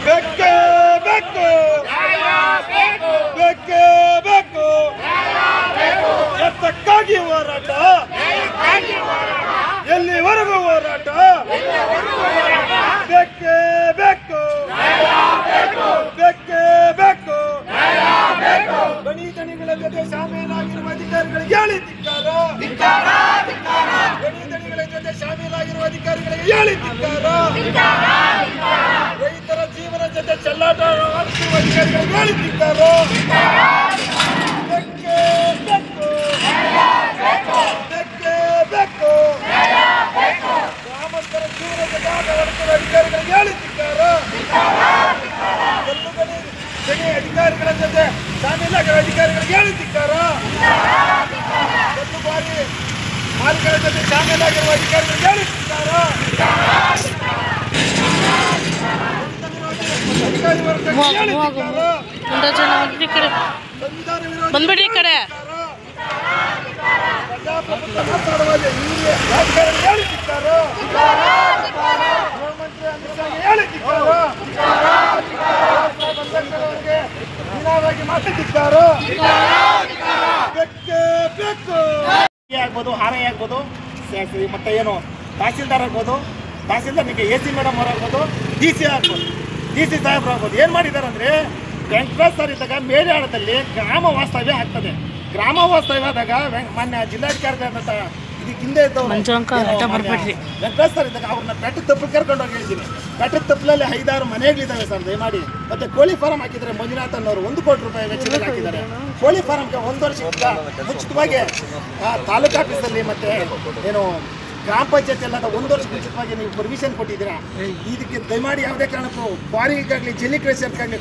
ಬೇಕೇ ಬೇಕು, ಬೇಕೇ ಬೇಕು, ಎತ್ತಕ್ಕಾಗಿ ಹೋರಾಟ, ಎಲ್ಲಿವರೆಗೂ ಹೋರಾಟ, ಬೇಕೇ ಬೇಕು, ಬೇಕೇ ಬೇಕು, ಗಣಿ ದಣಿಗಳ ಜೊತೆ ಶಾಮೀಲಾಗಿರುವ ಅಧಿಕಾರಿಗಳಿಗೆ ಹೇಳಿ ಧಿಕ್ಕಾರ, ಗಣಿ ದಣಿಗಳ ಜೊತೆ ಶಾಮೀಲಾಗಿರುವ ಅಧಿಕಾರಿಗಳಿಗೆ ಹೇಳಿ ಧಿಕ್ಕಾರ, ರೈತರ ಜೀವನ ಜೊತೆ ಚೆಲ್ಲಾಟ ಆಡುತ್ತಿರುವ ಅಧಿಕಾರಿಗಳಿಗೆ ಹೇಳಿ ಧಿಕ್ಕಾರ, ಬೇಕೇ ಬೇಕು, ಬೇಕೇ ಬೇಕು, ಗ್ರಾಮಸ್ಥರ ಜೀವನ ಜೊತೆ ಆಟ ಆಡುತ್ತಿರುವ ಅಧಿಕಾರಿಗಳಿಗೆ ಹೇಳಿ ಧಿಕ್ಕಾರ, ಗಣಿ ಅಧಿಕಾರಿಗಳ ಜೊತೆ ಶಾಮೀಲಾಗಿರುವ ಅಧಿಕಾರಿಗಳಿಗೆ ಹೇಳಿ ಧಿಕ್ಕಾರ, ಒಂದು ಬಾರಿ ಮಾಲಿಕರ ಜೊತೆ ಶಾಮೀಲಾಗಿರುವ ಅಧಿಕಾರಿಗಳಿಗೆ ಹೇಳಿ ಧಿಕ್ಕಾರ, ಅಧಿಕಾರಿ ವರ್ಗಕ್ಕೆ ಹೇಳಿ ಧಿಕ್ಕಾರ, ಬಂದ್ಬಿಡಿ ಈ ಕಡೆ ಪ್ರಜಾಪ್ರಭುತ್ವ ಮಾತಾಡುವ ಅಧಿಕಾರಿಗಳಿಗೆ ಹೇಳಿ ಧಿಕ್ಕಾರ, ಗೃಹಮಂತ್ರಿ ಅಮಿತ್ ಶಾಗೆ ಹೇಳಿ ಧಿಕ್ಕಾರ, ಬಂಧನಗಳಿಗೆ ಹೀನಾವಾಗಿ ಮಾತಾಡಿದ್ದಾರೆ, ಬೇಕೇ ಬೇಕು, ಆಗ್ಬೋದು ಹಾರೈ ಆಗ್ಬೋದು, ಮತ್ತೆ ಏನು ತಹಸೀಲ್ದಾರ್ ಆಗ್ಬೋದು, ತಹಸೀಲ್ದಾರ್ನಿಗೆ AC ಮೇಡಮ್ ಅವ್ರು ಆಗ್ಬೋದು, DC ಆಗ್ಬೋದು, DC ಸಾಹೇಬ್ರು ಆಗ್ಬೋದು. ಏನು ಮಾಡಿದ್ದಾರೆ ಅಂದರೆ ವೆಂಕಟೇಶ್ ಸರ್ ಇದ್ದಾಗ ಮೇಲಾಳದಲ್ಲಿ ಗ್ರಾಮ ವಾಸ್ತವ್ಯ ಆಗ್ತದೆ. ಗ್ರಾಮ ವಾಸ್ತವ್ಯ ಆದಾಗ ಮಾನ್ಯ ಜಿಲ್ಲಾಧಿಕಾರಿಗಳಂತ ಇದಕ್ಕೆ ಹಿಂದೆ ಇದ್ದವರು ವೆಂಕಟೇಶ್ ಸರ್ ಇದ್ದಾಗ ಅವ್ರನ್ನ ಬೆಟ್ಟದ ತಪ್ಪಲು ಕರ್ಕೊಂಡು ಹೋಗಿ ಹೇಳಿದ್ದೀನಿ. ಬೆಟ್ಟದ ತಪ್ಪಲಲ್ಲಿ 5-6 ಮನೆಗಳಿದ್ದಾವೆ ಸರ್, ದಯಮಾಡಿ. ಮತ್ತೆ ಕೋಳಿ ಫಾರಂ ಹಾಕಿದರೆ ಮಂಜುನಾಥ್ ಅನ್ನೋರು 1 ಕೋಟಿ ರೂಪಾಯಿ ವೆಚ್ಚದಲ್ಲಿ ಹಾಕಿದ್ದಾರೆ. ಕೋಳಿ ಫಾರಂಗೆ 1 ವರ್ಷದಿಂದ ಮುಂಚಿತವಾಗಿ ತಾಲೂಕು ಆಫೀಸಲ್ಲಿ ಮತ್ತೆ ಏನು ಗ್ರಾಮ ಪಂಚಾಯತ್ ಎಲ್ಲ 1 ವರ್ಷ ಮುಂಚಿತವಾಗಿ ನೀವು ಪರ್ಮಿಷನ್ ಕೊಟ್ಟಿದ್ದೀರಾ. ಇದಕ್ಕೆ ದಯಮಾಡಿ ಯಾವುದೇ ಕಾರಣಕ್ಕೂ ಕ್ವಾರಿಗಾಗಲಿ ಜಲ್ಲಿ ಕ್ರೇಷರ್ಗಾಗಲಿ